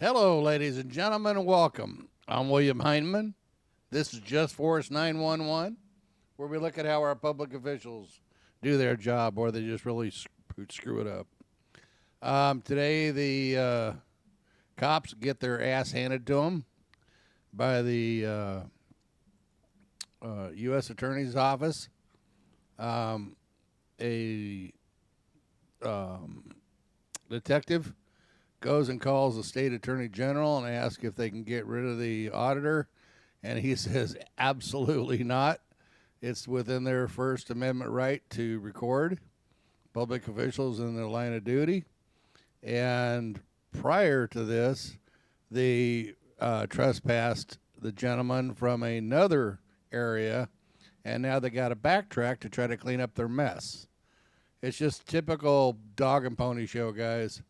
Hello, ladies and gentlemen, and welcome. I'm William Heineman. This is Just Force 911, where we look at how our public officials do their job or they just really screw it up. Today, the cops get their ass handed to them by the U.S. Attorney's Office. A detective goes and calls the state attorney general and asks if they can get rid of the auditor, and he says absolutely not. It's within their First Amendment right to record public officials in their line of duty. And prior to this, they trespassed the gentleman from another area, and now they got to backtrack to try to clean up their mess. It's just typical dog and pony show, guys.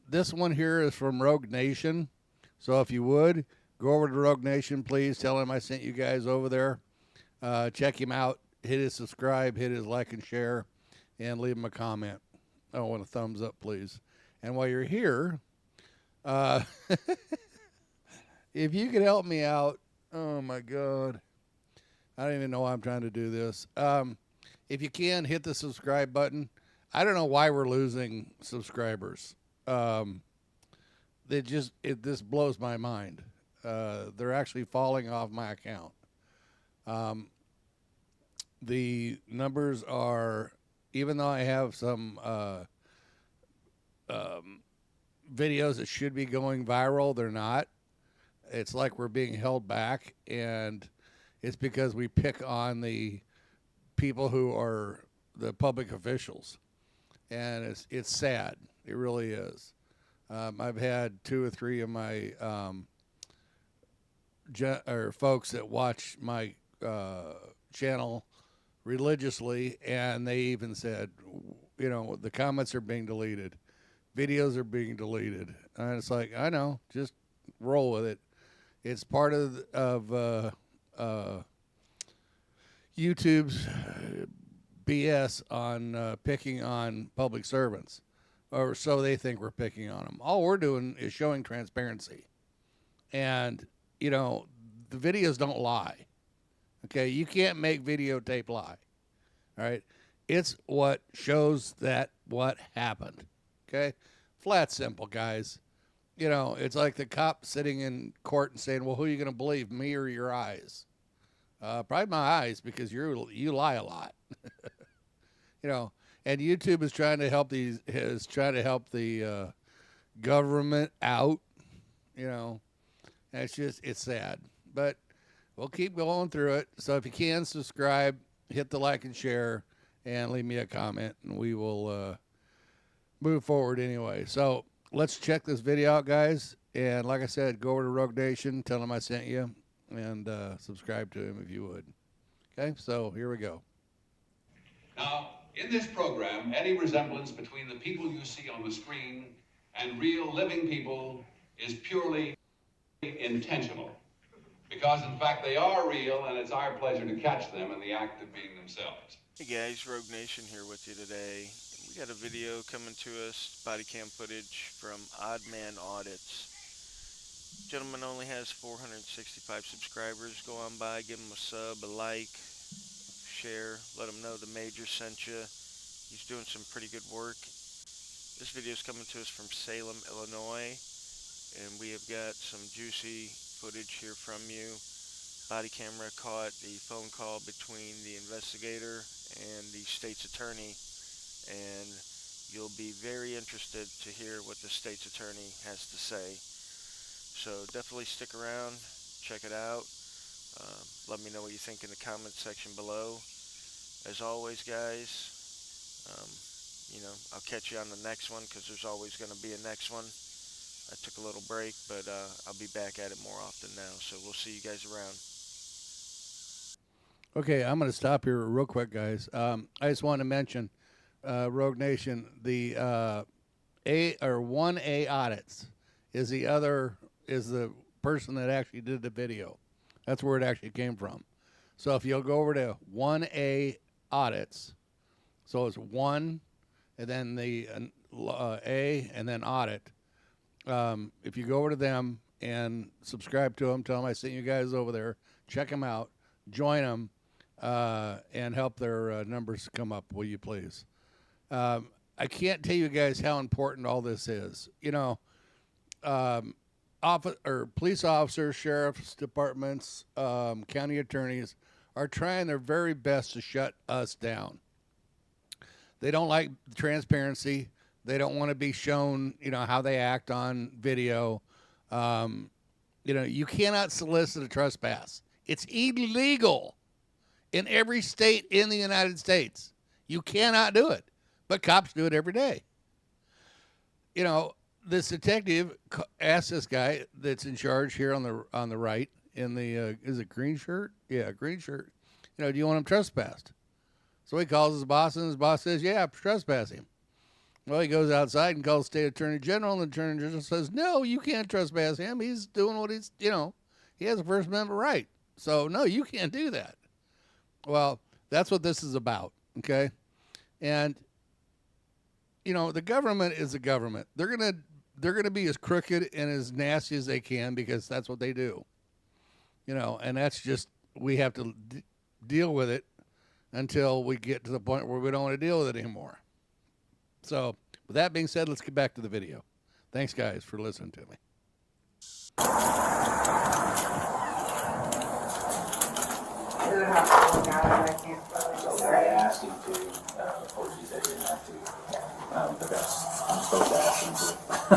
This one here is from Rogue Nation. So if you would, go over to Rogue Nation, please. Tell him I sent you guys over there. Check him out. Hit his subscribe, hit his like and share, and leave him a comment. Oh, and a thumbs up, please. And while you're here, if you could help me out, oh my God. I don't even know why I'm trying to do this. If you can, hit the subscribe button. I don't know why we're losing subscribers. This blows my mind. They're actually falling off my account. The numbers are, even though I have some videos that should be going viral, they're not. It's like we're being held back, and it's because we pick on the people who are the public officials, and it's sad. It really is. I've had two or three of my folks that watch my channel religiously, and they even said, the comments are being deleted, videos are being deleted, and it's like, I know, just roll with it. It's part of YouTube's BS on picking on public servants, or so they think we're picking on them. All we're doing is showing transparency, and the videos don't lie. Okay, you can't make videotape lie. All right, it's what shows that what happened. Okay, flat simple, guys. It's like the cop sitting in court and saying, "Well, who are you going to believe, me or your eyes?" Probably my eyes, because you lie a lot. And YouTube is trying to help the government out. And it's sad, but we'll keep going through it. So if you can, subscribe, hit the like and share, and leave me a comment, and we will move forward anyway. So let's check this video out, guys. And like I said, go over to Rogue Nation, tell them I sent you, and subscribe to him if you would. Okay, so here we go. Now, in this program, any resemblance between the people you see on the screen and real living people is purely intentional. Because, in fact, they are real, and it's our pleasure to catch them in the act of being themselves. Hey guys, Rogue Nation here with you today. We got a video coming to us, body cam footage from Odd Man Audits. Gentleman only has 465 subscribers. Go on by, give him a sub, a like, share, let him know the Major sent you. He's doing some pretty good work. This video is coming to us from Salem, Illinois, and we have got some juicy footage here from you. Body camera caught the phone call between the investigator and the state's attorney, and you'll be very interested to hear what the state's attorney has to say. So definitely stick around, check it out. Let me know what you think in the comments section below. As always, guys, I'll catch you on the next one, because there's always going to be a next one. I took a little break, but I'll be back at it more often now. So we'll see you guys around. Okay, I'm going to stop here real quick, guys. I just want to mention, Rogue Nation, the 1A Audits is the person that actually did the video. That's where it actually came from. So if you'll go over to 1A Audits, so it's 1 and then the A and then audit. If you go over to them and subscribe to them, tell them I sent you guys over there, check them out, join them, and help their numbers come up, will you please? I can't tell you guys how important all this is. You know, police officers, sheriff's departments, county attorneys are trying their very best to shut us down. They don't like transparency. They don't want to be shown, you know, how they act on video. You know, you cannot solicit a trespass. It's illegal in every state in the United States. You cannot do it, but cops do it every day. You know, this detective asked this guy that's in charge here on the right in the is it green shirt? Yeah, green shirt. You know, do you want him trespassed? So he calls his boss, and his boss says, "Yeah, trespass him." Well, he goes outside and calls the state attorney general, and the attorney general says, "No, you can't trespass him. He's doing what he's, you know, he has a First Amendment right. So no, you can't do that." Well, that's what this is about, okay? And you know, the government is the government. They're gonna be as crooked and as nasty as they can because that's what they do. You know, and that's just we have to deal with it until we get to the point where we don't want to deal with it anymore. So, with that being said, let's get back to the video. Thanks, guys, for listening to me. So I asked him to, apologies, I didn't have to, but I'm supposed to ask him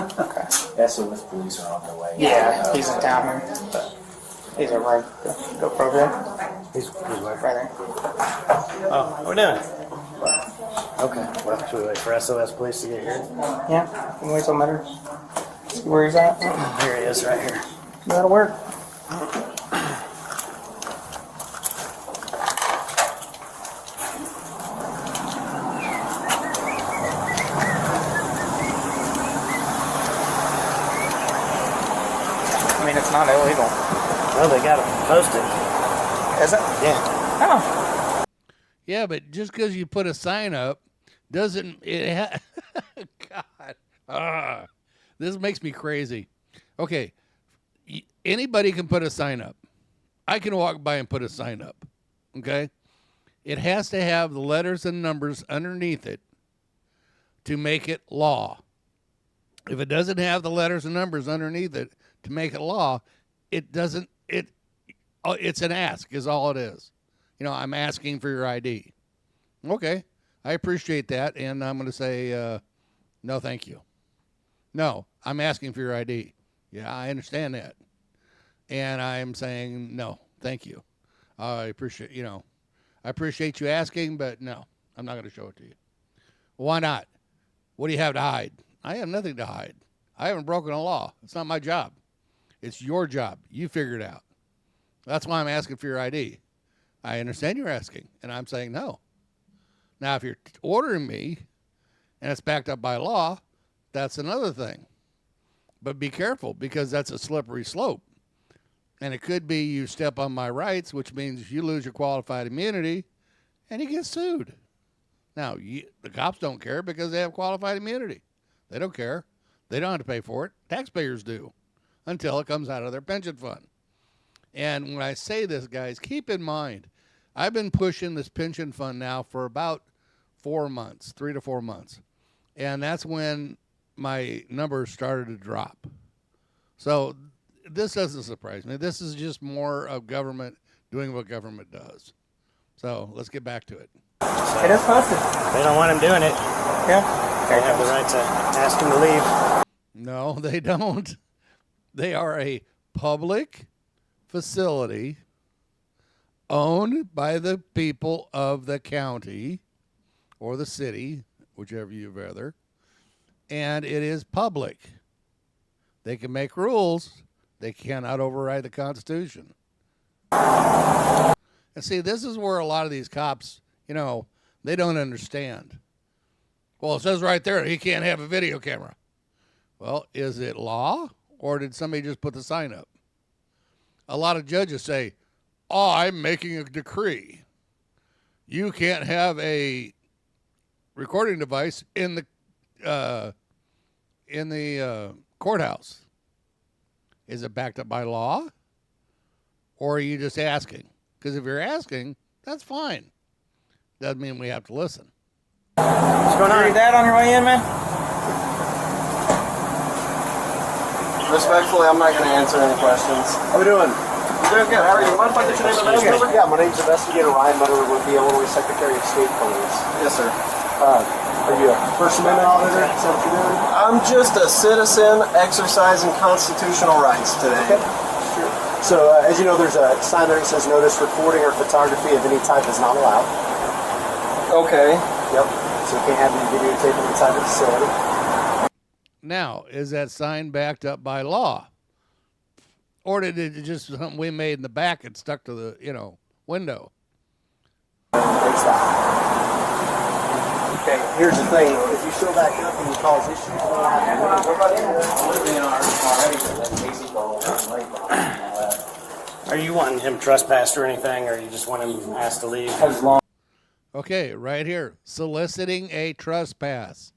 to. Okay. SOS police are on their way. Yeah, he's in town here. He's over at the GoPro there. He's Right there. Oh, what we're doing? Okay. Well, should we wait for SOS police to get here? Yeah, can we wait till a minute? See where he's at? Here he is, right here. That'll work. I mean, it's not illegal. Well, they got it posted. Is it? Yeah. Oh. Yeah, but just because you put a sign up doesn't God, this makes me crazy. Okay, anybody can put a sign up. I can walk by and put a sign up. Okay, it has to have the letters and numbers underneath it to make it law. If it doesn't have the letters and numbers underneath it to make it law, it doesn't. It's an ask, is all it is. You know, I'm asking for your ID. Okay, I appreciate that, and I'm going to say, no, thank you. No, I'm asking for your ID. Yeah, I understand that. And I'm saying, no, thank you. I appreciate, you know, I appreciate you asking, but no, I'm not going to show it to you. Why not? What do you have to hide? I have nothing to hide. I haven't broken a law. It's not my job. It's your job. You figure it out. That's why I'm asking for your ID. I understand you're asking, and I'm saying no. Now, if you're ordering me and it's backed up by law, that's another thing. But be careful, because that's a slippery slope. And it could be you step on my rights, which means you lose your qualified immunity and you get sued. Now, the cops don't care because they have qualified immunity. They don't care. They don't have to pay for it. Taxpayers do until it comes out of their pension fund. And when I say this, guys, keep in mind, I've been pushing this pension fund now for about 4 months, 3 to 4 months. And that's when my numbers started to drop. So this doesn't surprise me. This is just more of government doing what government does. So let's get back to it. It is posted. They don't want him doing it. Yeah. They have the right to ask him to leave. No, they don't. They are a public facility owned by the people of the county or the city, whichever you'd rather, and it is public. They can make rules. They cannot override the Constitution. And see, this is where a lot of these cops, you know, they don't understand. Well, it says right there, he can't have a video camera. Well, is it law, or did somebody just put the sign up? A lot of judges say, oh, I'm making a decree. You can't have a recording device in the courthouse? Is it backed up by law? Or are you just asking? Because if you're asking, that's fine. Doesn't mean we have to listen. What's going on? Read that on your way in, man? Respectfully, I'm not going to answer any questions. How we doing? Doing good. How are you? Mind if I get your name and address? Yeah, my name's Investigator Ryan Mutter with the Illinois Secretary of State Police. Yes, sir. Are you a First Amendment auditor? Is that what you're doing? I'm just a citizen exercising constitutional rights today. Okay. Sure. So, as you know, there's a sign there that says notice recording or photography of any type is not allowed. Okay. Yep. So you can't have any videotaping inside the facility. Now, is that sign backed up by law? Or did it just something we made in the back and stuck to the, window? Fix that. Okay, here's the thing. If you show back up and you cause issues, we'll have to Are you wanting him trespassed or anything, or you just want him asked to leave? as long Okay, right here. Soliciting a trespass.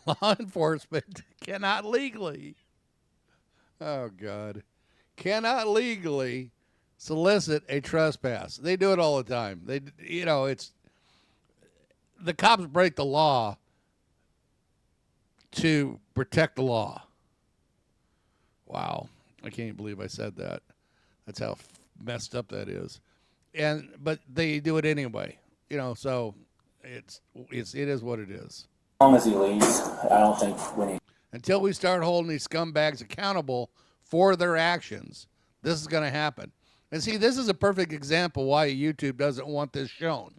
Law enforcement cannot legally, cannot legally solicit a trespass. They do it all the time. It's the cops break the law to protect the law. Wow, I can't believe I said that. That's how messed up that is. But they do it anyway. So it is what it is. long as he leaves, I don't think when he Until we start holding these scumbags accountable for their actions, this is going to happen. And see, this is a perfect example why YouTube doesn't want this shown.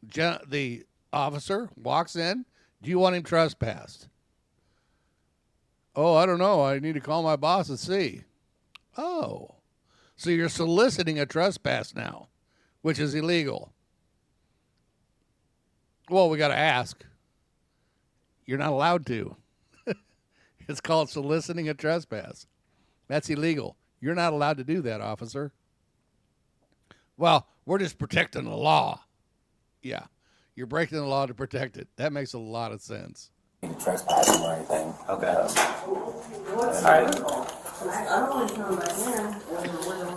The officer walks in. Do you want him trespassed? Oh, I don't know. I need to call my boss and see. Oh, so you're soliciting a trespass now, which is illegal. Well, we got to ask. You're not allowed to. It's called soliciting a trespass. That's illegal. You're not allowed to do that, officer. Well, we're just protecting the law. Yeah, you're breaking the law to protect it. That makes a lot of sense. trespass him or anything. Okay. All right.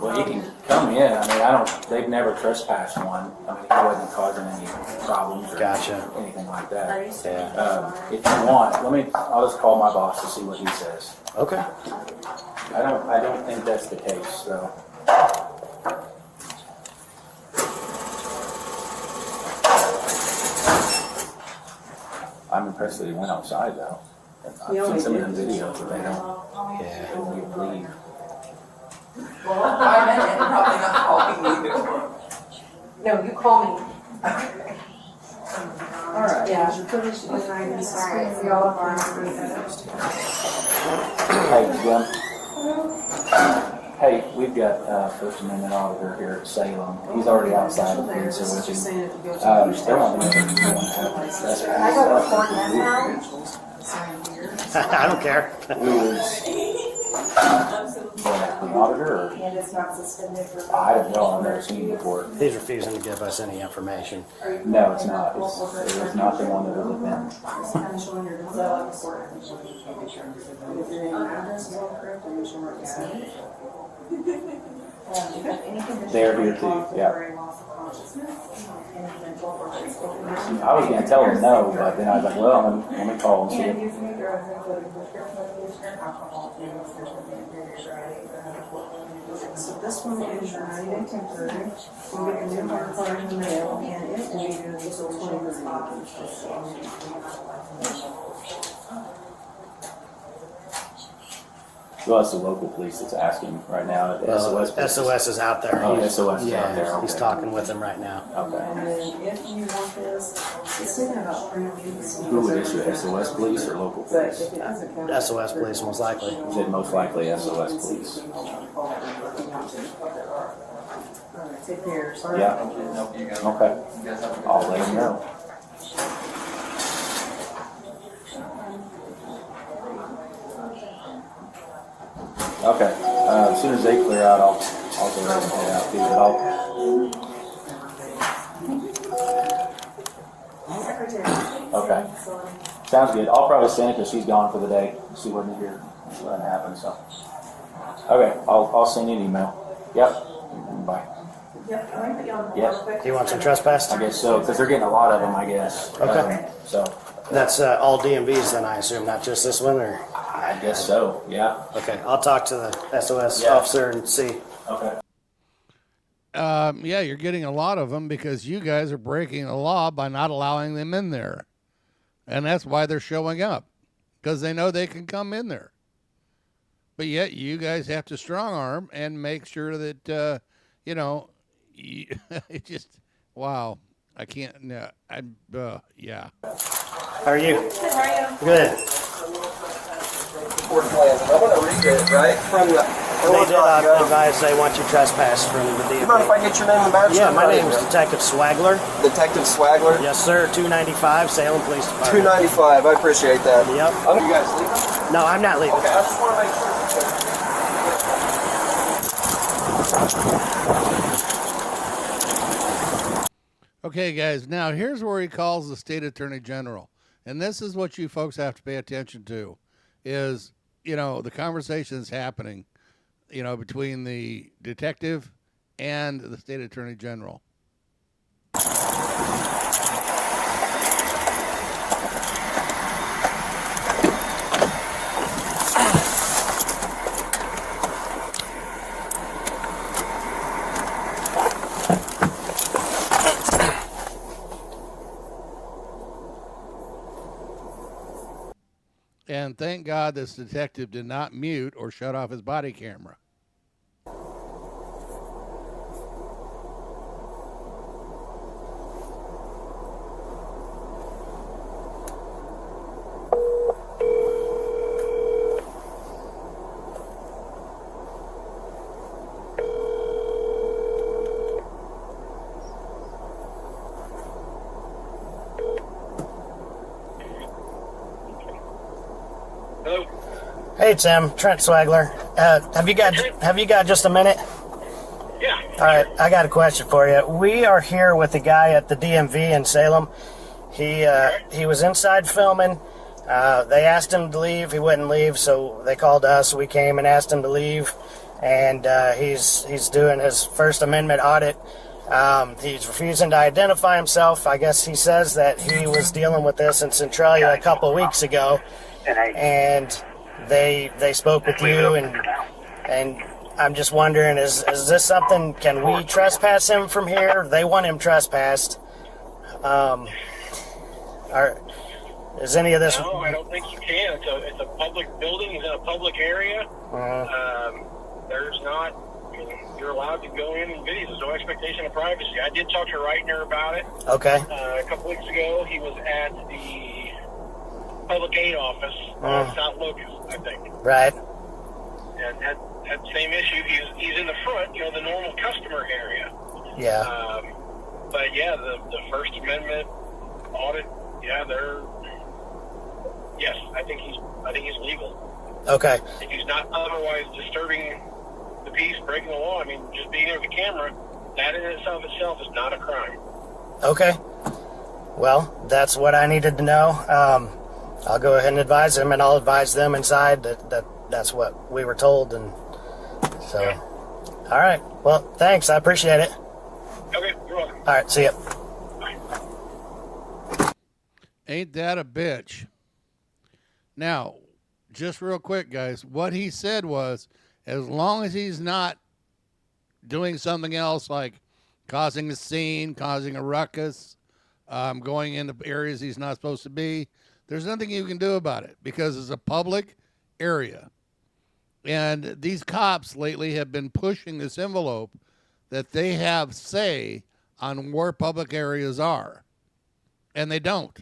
Well, he can come in. They've never trespassed one. He wasn't causing any problems or Gotcha. anything like that. Yeah. If you want, I'll just call my boss to see what he says. Okay. I don't think that's the case, so. I'm impressed that he went outside though. I've seen some of them videos where they don't leave. Well, 5 minutes, probably not calling you. No, you call me. All right. Yeah. Hey, Jim. Hey, we've got First Amendment auditor here at Salem. He's already outside the police with him. They want me to I don't care. Who is the auditor? Or? And it's not suspended for. I don't know. I've never seen him before. He's refusing to give us any information. No, it's not. It was not the one that was with them. It's kind of showing your result. If your name and address is all correct, and you mark the same. They're here too, yeah. I was going to tell them no, but then I was like, well, let me call and see. So this one is your 90-day temporary. We'll get your new hard card in the mail, and it will be your usual 20 spots. Well, it's the local police that's asking right now. SOS is out there. Oh, SOS is out there. He's Okay. talking with him right now. And Okay. then if you want this, it's taking about 3 weeks. Who would issue SOS police or local But police? if it doesn't come. SOS police, most likely. Is it most likely SOS police? Alright, take care. Sorry. Yeah. Okay. I'll let him know. Okay. As soon as they clear out, I'll go ahead and head out too. But okay. Sounds good. I'll probably send it because she's gone for the day. She wasn't here. let it happen. So, okay, I'll send you an email. Yep. Bye. Yep, I put you on hold Yep. real quick. Do you want some trespass? I guess so, because they're getting a lot of them, I guess. Okay. So, That's all DMVs then, I assume, not just this one, or? I guess so, yeah. Okay, I'll talk to the SOS Yeah. officer and see. Okay. Yeah, you're getting a lot of them because you guys are breaking the law by not allowing them in there. And that's why they're showing up, because they know they can come in there. But yet you guys have to strong arm and make sure that, it just, wow. I can't, no, yeah. How are you? Good, how are you? Good. Court plans. I'm gonna read it right from the. They did advise they want you trespassed from the You mind if DMV. I get your name and badge? Yeah, my number? name is Detective Swagler. Detective Swagler. Yes, sir. 295 Salem Police Department. 295. I appreciate that. Yep. You guys leaving? No, I'm not leaving. Okay, I just want to make sure. Okay, guys, now here's where he calls the state attorney general. And this is what you folks have to pay attention to is, the conversation is happening, between the detective and the state attorney general. And thank God this detective did not mute or shut off his body camera. Hey Tim, Trent Swagler. Have you got just a minute? Yeah. All right, I got a question for you. We are here with a guy at the DMV in Salem. He was inside filming. They asked him to leave. He wouldn't leave, so they called us. We came and asked him to leave, and he's doing his First Amendment audit. He's refusing to identify himself. I guess he says that he was dealing with this in Centralia a couple of weeks ago, and they spoke with you, and I'm just wondering, is this something, can we trespass him from here? They want him trespassed. Is any of this... No, I don't think you can. It's a public building. It's in a public area. There's not... You're allowed to go in and video. There's no expectation of privacy. I did talk to Reitner about it. Okay. A couple weeks ago, he was at the public aid office on South Locust, I think. Right. And had the same issue. He's in the front, the normal customer area. Yeah. But yeah, the First Amendment audit, yeah, yes, I think he's legal. Okay. If he's not otherwise disturbing the peace, breaking the law, just being there with the camera, that in itself is not a crime. Okay. Well, that's what I needed to know. I'll go ahead and advise him, and I'll advise them inside that's what we were told, and so. Yeah. All right. Well, thanks. I appreciate it. Okay, you're welcome. All right. See ya. Ain't that a bitch? Now, just real quick, guys, what he said was, as long as he's not doing something else like causing a scene, causing a ruckus, going into areas he's not supposed to be, there's nothing you can do about it because it's a public area. And these cops lately have been pushing this envelope that they have say on where public areas are. And they don't.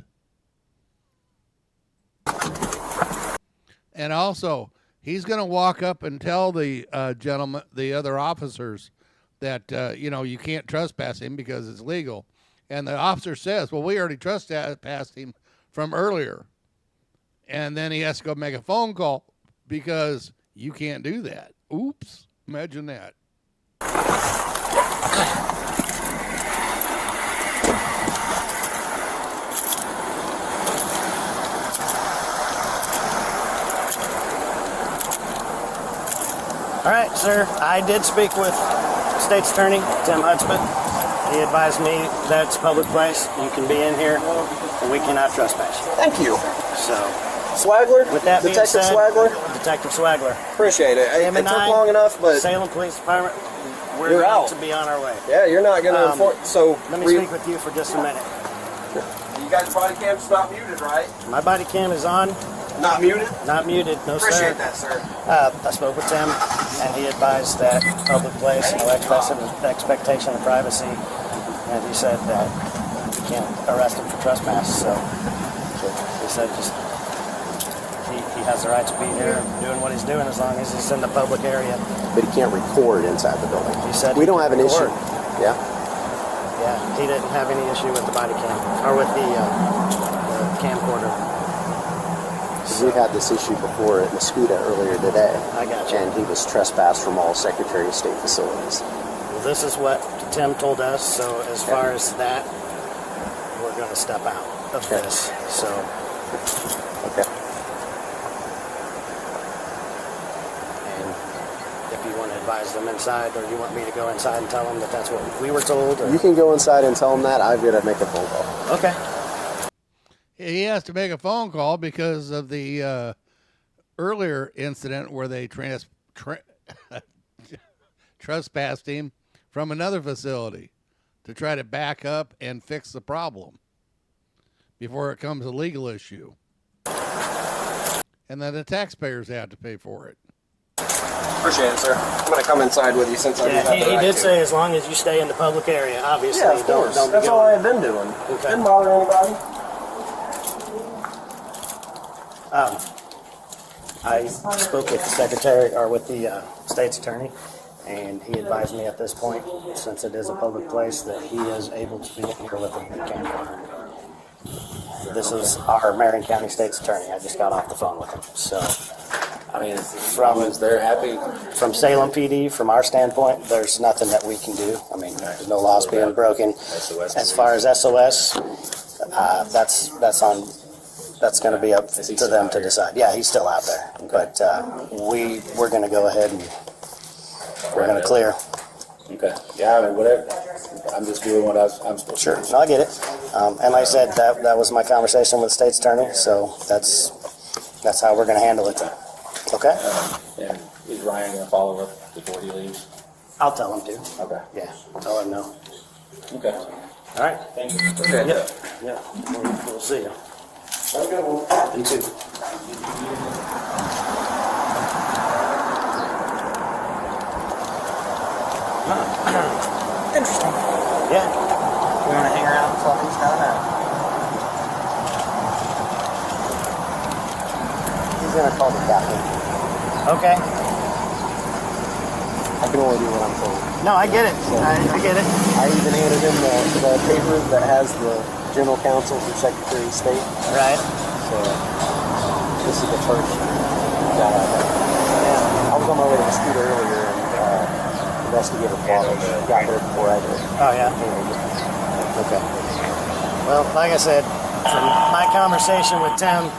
And also, he's going to walk up and tell the gentleman, the other officers, that, you can't trespass him because it's legal. And the officer says, well, we already trespassed him from earlier. And then he has to go make a phone call because you can't do that. Oops. Imagine that. All right, sir. I did speak with State's Attorney Tim Hudspeth. He advised me that it's a public place. You can be in here, and we cannot trespass. Thank you. So, Swagler? with that being Detective said, Swagler? Detective Swagler. Appreciate it. It Him and took I, long enough, but Salem Police Department, we're You're going out. to be on our way. yeah, you're not going to enforce. So, Let me speak with you for just a minute. you guys' body cam's not muted, right? My body cam is on, Not muted? not muted, no sir. Appreciate that, sir. I spoke with Tim, and he advised that public place, no expectation of privacy, and he said that you can't arrest him for trespass. So he said just he has the right to be here doing what he's doing as long as he's in the public area. But he can't record inside the building. He said we don't have an issue. record. Yeah. Yeah, he didn't have any issue with the body cam or with the camcorder. We had this issue before at Mosquito earlier today. I got you. And he was trespassed from all Secretary of State facilities. Well, this is what Tim told us. So as far as that, we're going to step out of this. So. Okay. And if you want to advise them inside, or you want me to go inside and tell them that that's what we were told, or... You can go inside and tell him that. I've got to make a phone call. Okay. He has to make a phone call because of the earlier incident where they trespassed him from another facility to try to back up and fix the problem before it becomes a legal issue. And then the taxpayers have to pay for it. Appreciate it, sir. I'm going to come inside with you since I do have the he right did to. say as long as you stay in the public area, obviously. Yeah, of course. Don't be That's going. all I've been doing. Okay. Didn't bother anybody. I spoke with the secretary, or with the state's attorney, and he advised me at this point, since it is a public place, that he is able to be in here with a camcorder. This is our Marion County State's attorney. I just got off the phone with him. So, I mean, They're happy. from Salem PD, from our standpoint, there's nothing that we can do. I mean, there's no laws being broken. As far as SOS, that's going to be up to them to decide. Yeah, he's still out there, but we're going to go ahead and we're going to clear. Okay. Yeah, I mean, whatever. I'm just doing what I'm supposed to. Sure, no, I get it. And like I said, that was my conversation with the state's attorney, so that's how we're going to handle it then. Okay? And is Ryan going to follow up before he leaves? I'll tell him to. Okay. Yeah, tell him no. Okay. All right. Thank you. Yeah. We'll see you. Have a good one. You too. Interesting. Yeah. You want to hang around until he's done, or? He's going to call the captain. Okay. I can only do what I'm told. No, I get it. I get it. I even handed him the paper that has the general counsel for Secretary of State. Right. So this is the first guy I've had. I was on my way to the scooter earlier, and investigator Paul got there before I did. Oh, yeah. Okay. Well, like I said, from my conversation with Tim,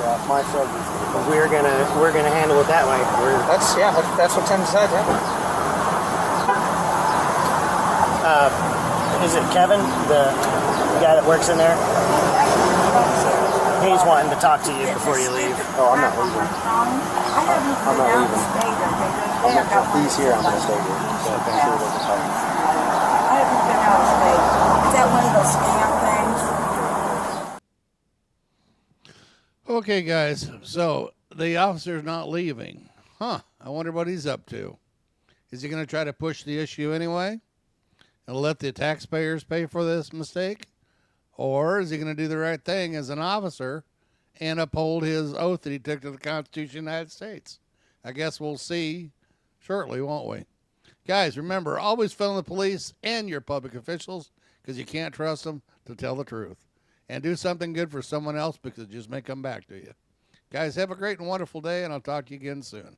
Yeah, my subject. we're gonna handle it that way. That's what Tim said, yeah. Is it Kevin, the guy that works in there? He's wanting to talk to you before you leave. Oh, I'm not leaving. I haven't I'm been not out leaving. and stayed there. If he's here, I'm going to stay here. So if I'm sure there's a problem. I haven't been out and stayed. Is that one of those scam things? Okay, guys. So the officer's not leaving. I wonder what he's up to. Is he going to try to push the issue anyway and let the taxpayers pay for this mistake? Or is he going to do the right thing as an officer and uphold his oath that he took to the Constitution of the United States? I guess we'll see shortly, won't we? Guys, remember, always phone the police and your public officials because you can't trust them to tell the truth. And do something good for someone else because it just may come back to you. Guys, have a great and wonderful day, and I'll talk to you again soon.